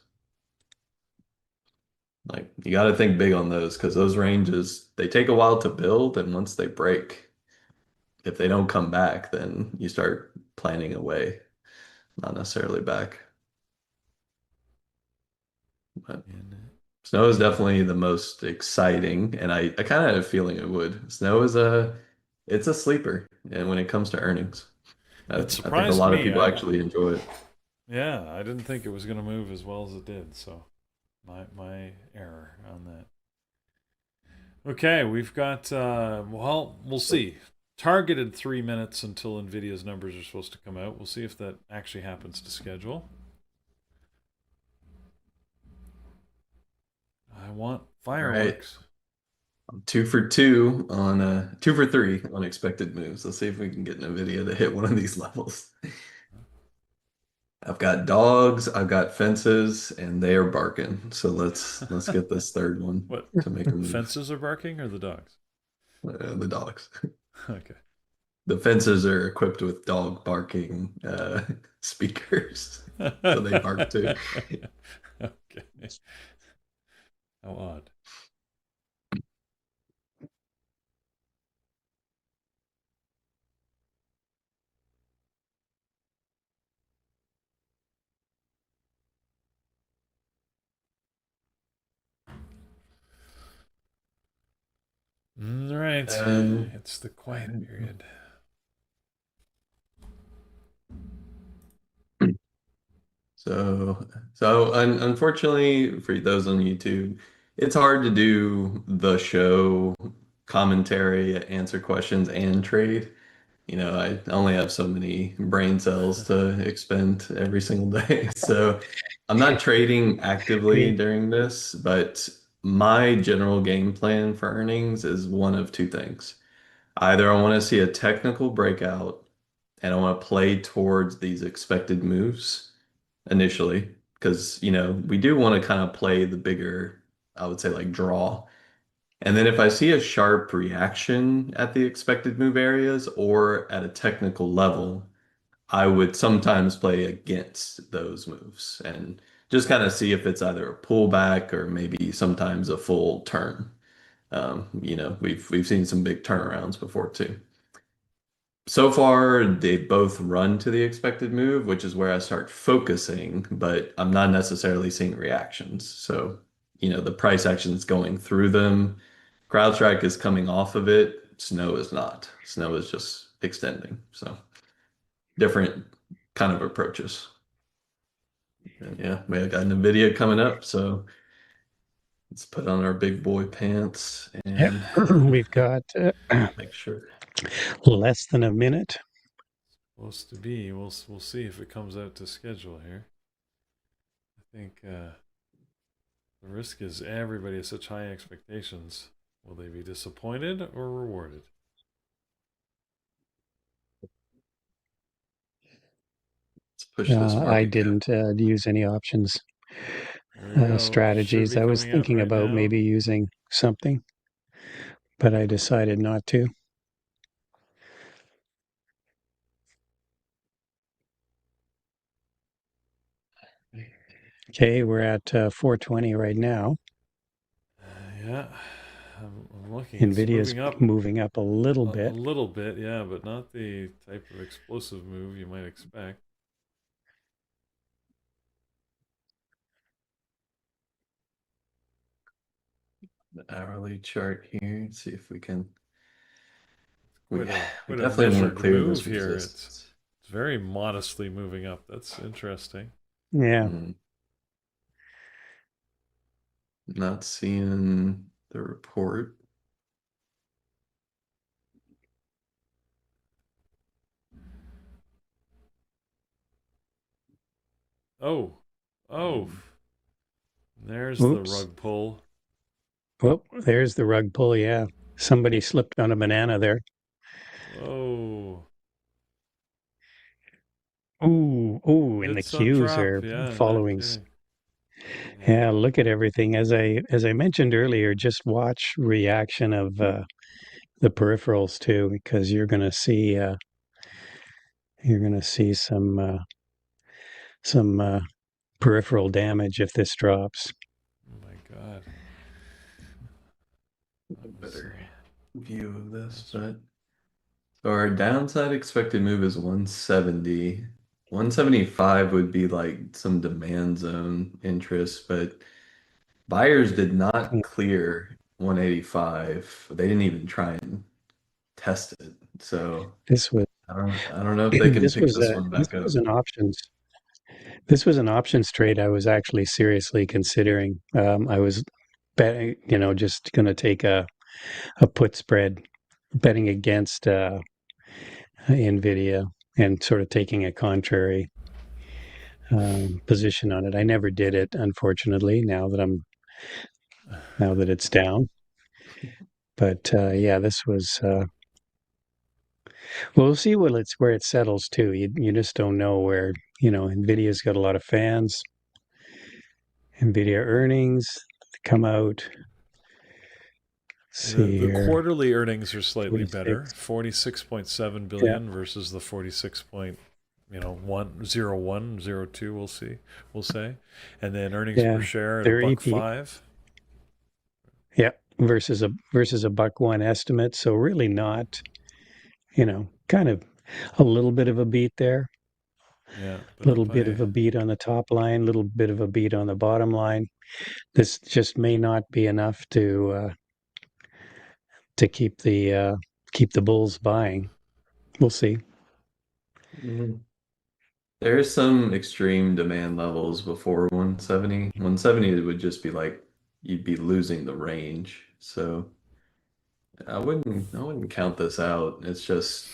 Like you got to think big on those because those ranges, they take a while to build, and once they break, if they don't come back, then you start planning away, not necessarily back. But Snow is definitely the most exciting, and I kind of had a feeling it would. Snow is it's a sleeper, and when it comes to earnings, It I think a surprised lot of me. people actually enjoy it. Yeah, I didn't think it was going to move as well as it did. So my error on that. Okay, we've got well, we'll see. Targeted 3 minutes until Nvidia's numbers are supposed to come out. We'll see if that actually happens to schedule. I want All right, fireworks. I'm 2 for 2 on 2 for 3 on expected moves. Let's see if we can get Nvidia to hit one of these levels. I've got dogs, I've got fences, and they are barking. So let's get this third one What? to make a The move. fences are barking or the dogs? The dogs. Okay. The fences are equipped with dog barking speakers, so they bark too. Okay. How odd. All right. Um, It's the quiet period. unfortunately for those on YouTube, it's hard to do the show commentary, answer questions, and trade. You know, I only have so many brain cells to expend every single day. So I'm not trading actively We during this, but my general game plan for earnings is one of two things. Either I want to see a technical breakout and I want to play towards these expected moves initially, because, we do want to kind of play the bigger, I would say, like draw. And then if I see a sharp reaction at the expected move areas or at a technical level, I would sometimes play against those moves and just kind of see if it's either a pullback or maybe sometimes a full turn. We've seen some big turnarounds before too. So far, they both run to the expected move, which is where I start focusing, but I'm not necessarily seeing reactions. So, the price action is going through them. CrowdStrike is coming off of it. Snow is not. Snow is just extending. So, different kind of approaches. And yeah, we got NVIDIA coming up. So, let's put on our big boy pants Yep. and We've got make sure. less than a minute. Supposed to be. We'll see if it comes out to schedule here. I think the risk is everybody has such high expectations. Will they be disappointed or rewarded? Let's push this I market cap. didn't use any options Here we go. Should strategies. be I was coming out thinking right about now. maybe using something, but I decided not to. Okay, we're at 420 right now. Yeah, I'm looking. It's Nvidia's moving up moving up a little a bit. little bit, yeah, but not the type of explosive move you might expect. The hourly chart here. See if we can. We we Quite a definitely want to measured clear move this here. resistance. It's very modestly moving up. That's interesting. Yeah, Mm, not seeing the report. Oh, oh, Mm, there's the oops. rug pull. Well, there's the rug pull. Yeah, somebody slipped on a banana there. Whoa, Ooh, ooh, and the it's on cues drop. are Yeah, not following. kidding. Yeah, Yeah, look at everything. As I mentioned earlier, just watch reaction of the peripherals too, because you're gonna see some peripheral damage if this drops. oh my God, a that was better view of this, that's but so our downside expected move is 170. 175 would be like some demand zone interest, but Buyers did not Yeah, clear 185. They didn't even try and test it. So this was I don't know if they can pick this one this back up. was an options trade I was actually seriously considering. I was betting, just going to take a put spread, betting against Nvidia and sort of taking a contrary position on it. I never did it, unfortunately. Now that it's down, but yeah, this was. Well, we'll see where it settles too. You just don't know where Nvidia's got a lot of fans. Nvidia earnings come out. Let's see The here, quarterly earnings are slightly better, 46. 46.7 Yeah, billion versus the 46 point, 10102. We'll say, and then earnings per yeah. share at a Their buck EP, five. yeah, versus a buck one estimate. So really not, kind of a little bit of a beat there. Yeah, but Little up bit by of a beat on the top line, little bit of a beat on the bottom line. This just may not be enough to keep the bulls buying. We'll see. Mhm. There's some extreme demand levels before 170. 170 would just be like you'd be losing the range. So I wouldn't count this out. It's just,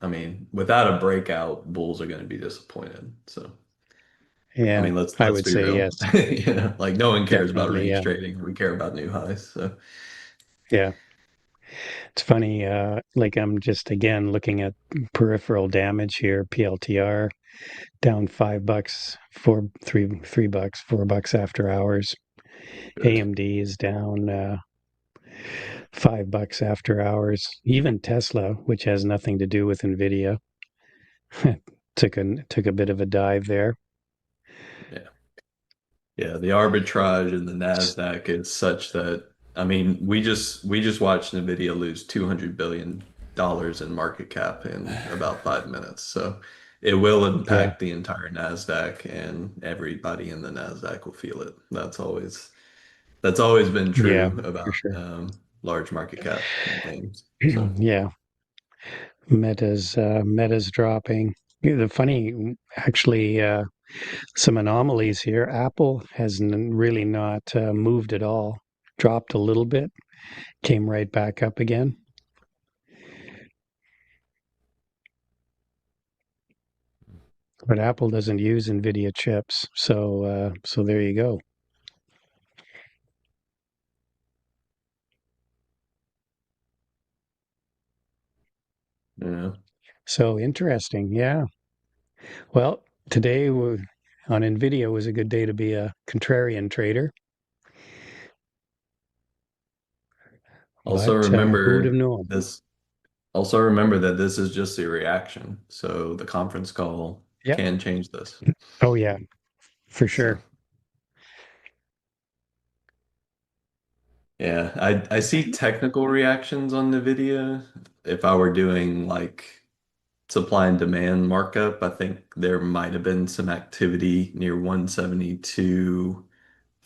I mean, without a breakout, bulls are going to be disappointed. So, I Yeah, mean, let's I let's would be say real. yes, Like no one cares about definitely. range Yeah, trading. We care about new highs. So, yeah. It's funny. Like I'm just again looking at peripheral damage here. PLTR down $5, $3, $4 after hours. good. AMD is down $5 after hours. Even Tesla, which has nothing to do with Nvidia, took a bit of a dive there. Yeah. Yeah, the arbitrage in the Nasdaq is such that I mean, we just watched Nvidia lose $200 billion in market cap in about 5 minutes. So it will Yeah, impact the entire Nasdaq, and everybody in the Nasdaq will feel it. That's always been yeah, true for about sure. large market cap names. So Yeah, Meta's dropping. Yeah, the funny, actually, some anomalies here. Apple has really not moved at all. Dropped a little bit, came right back up again. But Apple doesn't use NVIDIA chips, so there you go. you know, So interesting, yeah. Well, today on NVIDIA was a good day to be a contrarian trader, also but who would have remember known? this. Also remember that this is just a reaction. So the conference call Yep. can change this. Oh yeah, for So. sure. Yeah, I see technical reactions on NVIDIA. If I were doing like supply and demand markup, I think there might have been some activity near 172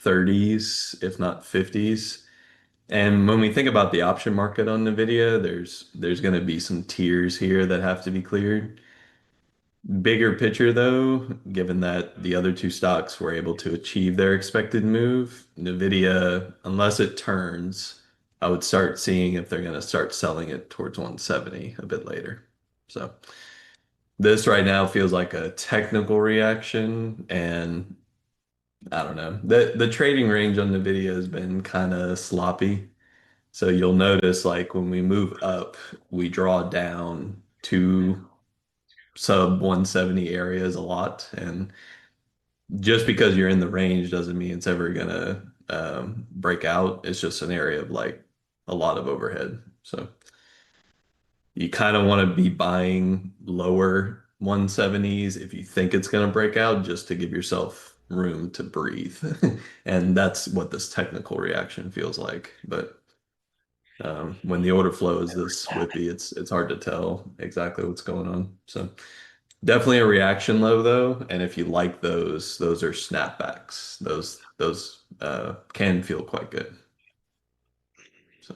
30s, if not 50s. And when we think about the option market on NVIDIA, there's going to be some tiers here that have to be cleared. Bigger picture, though, given that the other two stocks were able to achieve their expected move, Nvidia, unless it turns, I would start seeing if they're going to start selling it towards 170 a bit later. So this right now feels like a technical reaction, and I don't know. The trading range on Nvidia has been kind of sloppy. So you'll notice like when we move up, we draw down to sub 170 areas a lot, and just because you're in the range doesn't mean it's ever gonna break out. It's just an area of like a lot of overhead. So you kind of want to be buying lower 170s if you think it's gonna break out, just to give yourself room to breathe. And that's what this technical reaction feels like. But when the order flow is this whippy, it's hard to tell exactly what's going on. So Definitely a reaction low though, and if you like those are snapbacks. Those can feel quite good. So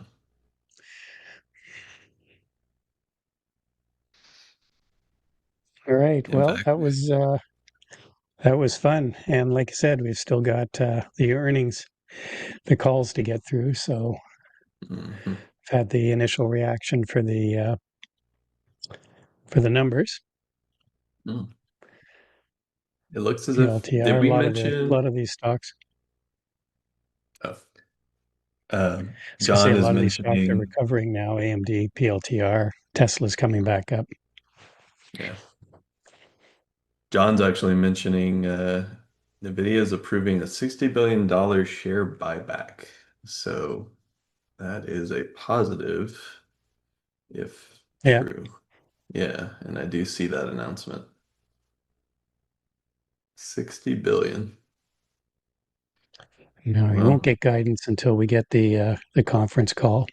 All right. in Well, fact, that was fun. And like I said, we've still got the earnings, the calls to get through. So mhm. I've had the initial reaction for the numbers, Mm. It looks as if did PLTR, we a mention lot of these stocks. oh, uh, I was gonna say John a is lot of these stocks are mentioning recovering now. AMD, PLTR, Tesla's coming back up. yeah. John's actually mentioning Nvidia is approving a $60 billion share buyback. So that is a positive if Yeah. true. Yeah, and I do see that announcement. 60 billion. No, you won't Well, get guidance until we get the conference call.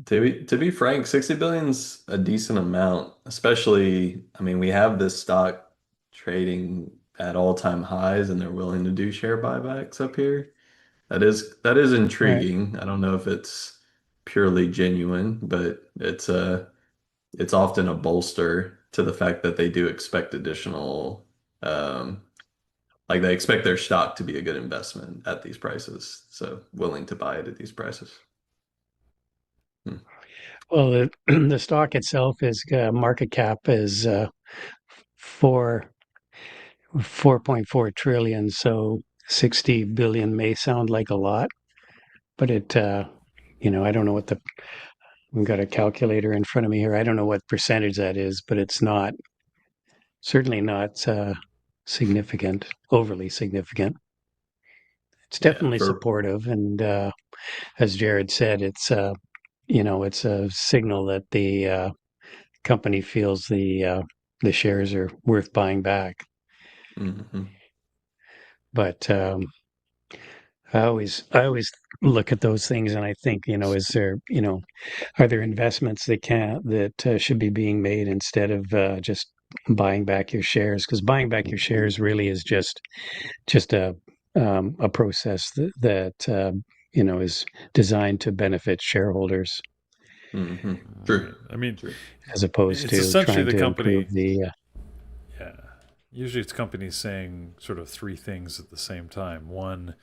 to be frank, 60 billion's a decent amount, especially, I mean, we have this stock trading at all-time highs and they're willing to do share buybacks up here. That is Right. intriguing. I don't know if it's purely genuine, but it's often a bolster to the fact that they do expect additional um like they expect their stock to be a good investment at these prices. So willing to buy it at these prices. Hmm. Well, the stock itself is market cap is four 4.4 trillion. So 60 billion may sound like a lot, but I don't know what we've got a calculator in front of me here. I don't know what percentage that is, but it's not certainly not significant, overly significant. It's Yeah, definitely for supportive, and as Jared said, it's a signal that the company feels the shares are worth buying back. mhm. But I always look at those things and I think, is there, are there investments that should be being made instead of just buying back your shares? Because buying back your shares really is just a process that is designed to benefit shareholders True. Right. I mean, True. as opposed it's to essentially trying the to improve company. the Yeah. Usually it's companies saying sort of three things at the same time. One,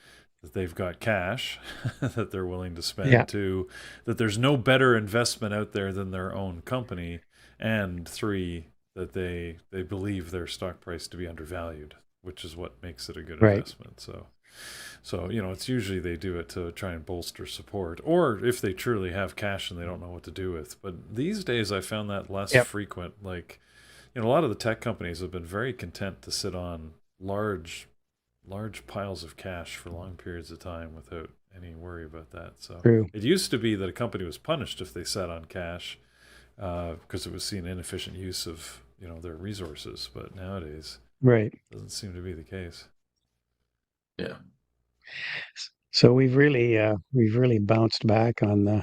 that they've got cash that they're willing to yeah, spend. Two, that there's no better investment out there than their own company. And three, that they believe their stock price to be undervalued, which is what makes it a good right. investment. So it's usually they do it to try and bolster support, or if they truly have cash and they don't know what to do with. But these days, I found that less Yep. frequent. Like, a lot of the tech companies have been very content to sit on large piles of cash for long periods of time without any worry about that. So True. it used to be that a company was punished if they sat on cash because it was seen inefficient use of their resources. But nowadays, Right. it doesn't seem to be the case. Yeah. So we've really bounced back on the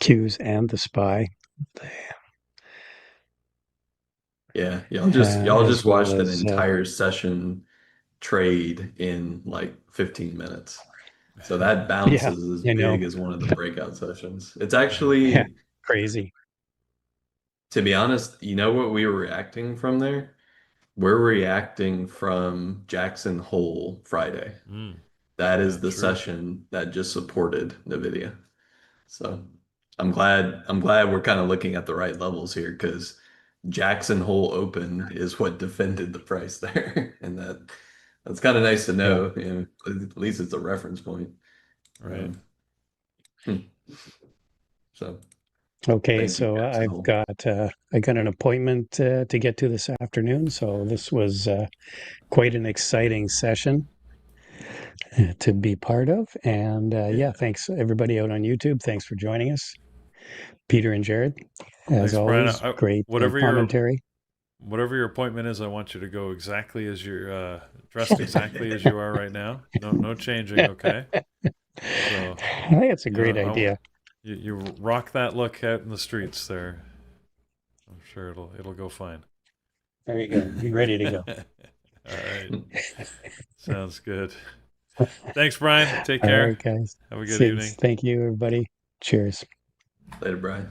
Qs and the SPY, Yeah. Y'all just as well watched an as entire session trade in like 15 minutes. So that bounce yeah, is as I know. big as one of the breakout sessions. It's Yeah, actually, crazy. to be honest, you know what we were reacting from there? We're reacting from Jackson Hole Friday. Mm, That yeah, is the true. session that just supported Nvidia. So I'm glad we're kind of looking at the right levels here because Jackson Hole Open is what defended the price there. And that's kind of nice to Yeah. know. At least it's a reference point. Right. Um, hmm. So Okay, thank you, so Jackson Hole. I got an appointment to get to this afternoon. So this was quite an exciting session to be part of. And yeah, Yeah. thanks everybody out on YouTube. Thanks for joining us, Peter and Jared. As Thanks, Brian. always, great Whatever your commentary. appointment is, I want you to go exactly as you're dressed exactly as you are right now. No changing. Okay. So I think it's a great I want idea. You rock that look out in the streets there. I'm sure it'll go fine. There you go. Be ready to go. All right. Sounds good. Thanks, Brian. Take All care. right, guys. Have a good Thanks. evening. Thank you, everybody. Cheers. Later, Brian.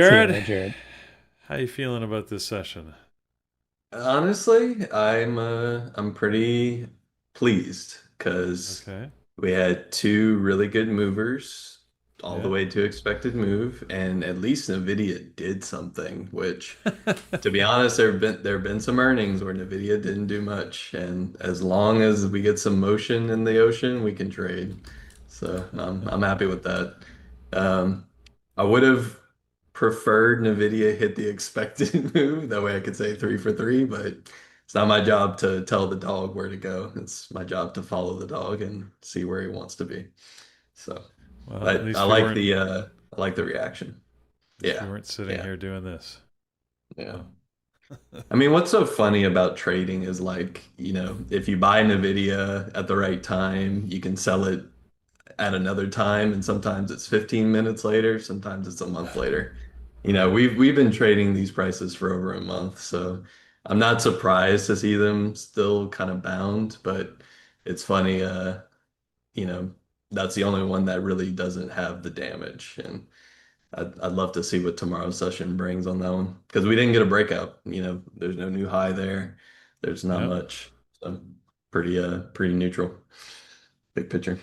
See you Jared, there, Jared. how you feeling about this session? Honestly, I'm pretty pleased because Okay. we had two really good movers all the Yeah. way to expected move, and at least Nvidia did something, which to be honest, there have been some earnings where Nvidia didn't do much, and as long as we get some motion in the ocean, we can trade. So I'm happy with that. Um, I would have preferred Nvidia hit the expected move. That way I could say three for three, but it's not my job to tell the dog where to go. It's my job to follow the dog and see where he wants to be. So, Well, but I like the reaction. at least we Yeah, weren't sitting yeah, here doing this. yeah. So, I mean, what's so funny about trading is like, if you buy Nvidia at the right time, you can sell it at another time, and sometimes it's 15 minutes later, sometimes it's a month later. right. We've been trading these prices for over a month, so I'm not surprised to see them still kind of bound, but it's funny, you know, that's the only one that really doesn't have the damage. And I'd love to see what tomorrow's session brings on that one because we didn't get a breakout. There's no new high there. There's not Yeah. much. So pretty neutral. Big picture.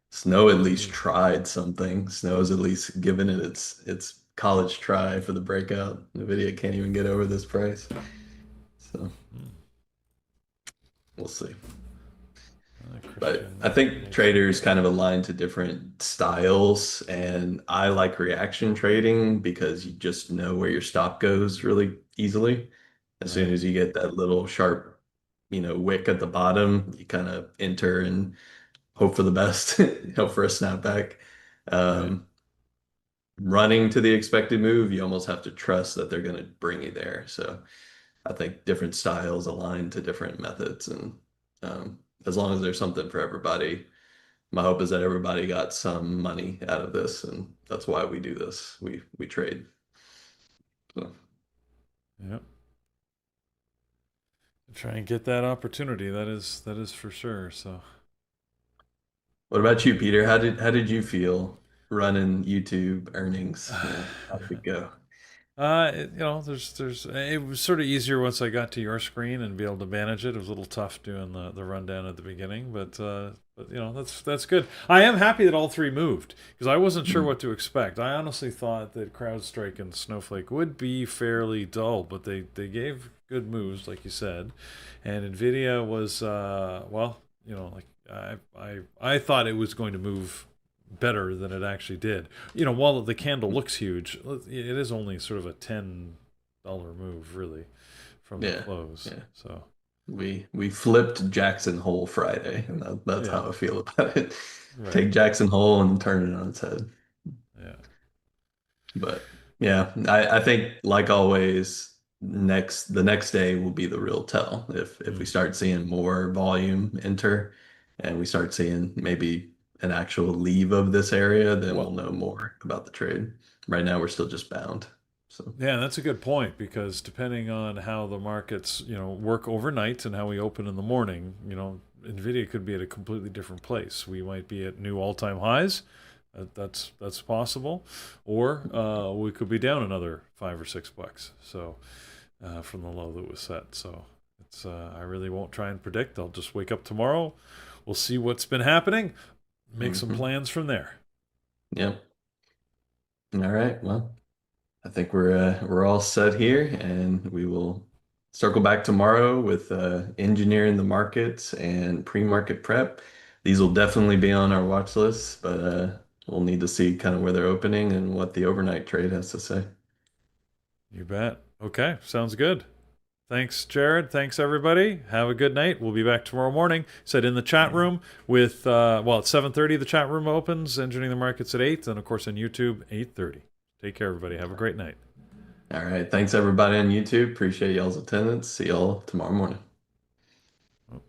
Snow at least Indeed. tried something. Snow's at least given it its college try for the breakout. Nvidia can't even get over this price. So Hmm. we'll see. But Christian I think makes it. traders kind of align to different styles, and I like reaction trading because you just know where your stop goes really easily. As soon Right. as you get that little sharp, wick at the bottom, you kind of enter and hope for the best, hope for a snapback. Right. Um, Running to the expected move, you almost have to trust that they're going to bring you there. So I think different styles align to different methods, and as long as there's something for everybody, my hope is that everybody got some money out of this, and that's why we do this. We trade. So, Yep. Try and get that opportunity. That is for sure. So. what about you, Peter? How did you feel running YouTube earnings? How did it go? It was sort of easier once I got to your screen and be able to manage it. It was a little tough doing the rundown at the beginning, but that's good. I am happy that all three moved because I wasn't sure what to expect. I honestly thought that CrowdStrike and Snowflake would be fairly dull, but they gave good moves, like you said, and Nvidia was like I thought it was going to move better than it actually did. While the candle looks huge, it is only sort of a $10 move really from the Yeah, close. yeah. So We flipped Jackson Hole Friday, and that's yeah, how I feel about it. right, Take Jackson Hole and turn it on its head. yeah, But yeah, I think like always, the next day will be the real tell. If we mm. start seeing more volume enter and we start seeing maybe an actual leave of this area, then we'll Well, know more about the trade. Right now we're still just bound. So yeah, that's a good point because depending on how the markets work overnight and how we open in the morning, Nvidia could be at a completely different place. We might be at new all-time highs. That's possible, or we could be down another $5 or $6. So from the low that was set. So it's I really won't try and predict. I'll just wake up tomorrow. We'll see what's been happening. Make some mhm. plans from there. Yep. All right. Well, I think we're all set here, and we will circle back tomorrow with engineering the markets and pre-market prep. These will definitely be on our watch list, but we'll need to see kind of where they're opening and what the overnight trade has to say. You bet. Okay, sounds good. Thanks, Jared. Thanks, everybody. Have a good night. We'll be back tomorrow morning. Said in the chat room with at 7:30 the chat room opens. Engineering the markets at 8, and of course on YouTube 8:30. Take care, everybody. Have a great night. All right. Thanks everybody on YouTube. Appreciate y'all's attendance. See y'all tomorrow morning. Oh.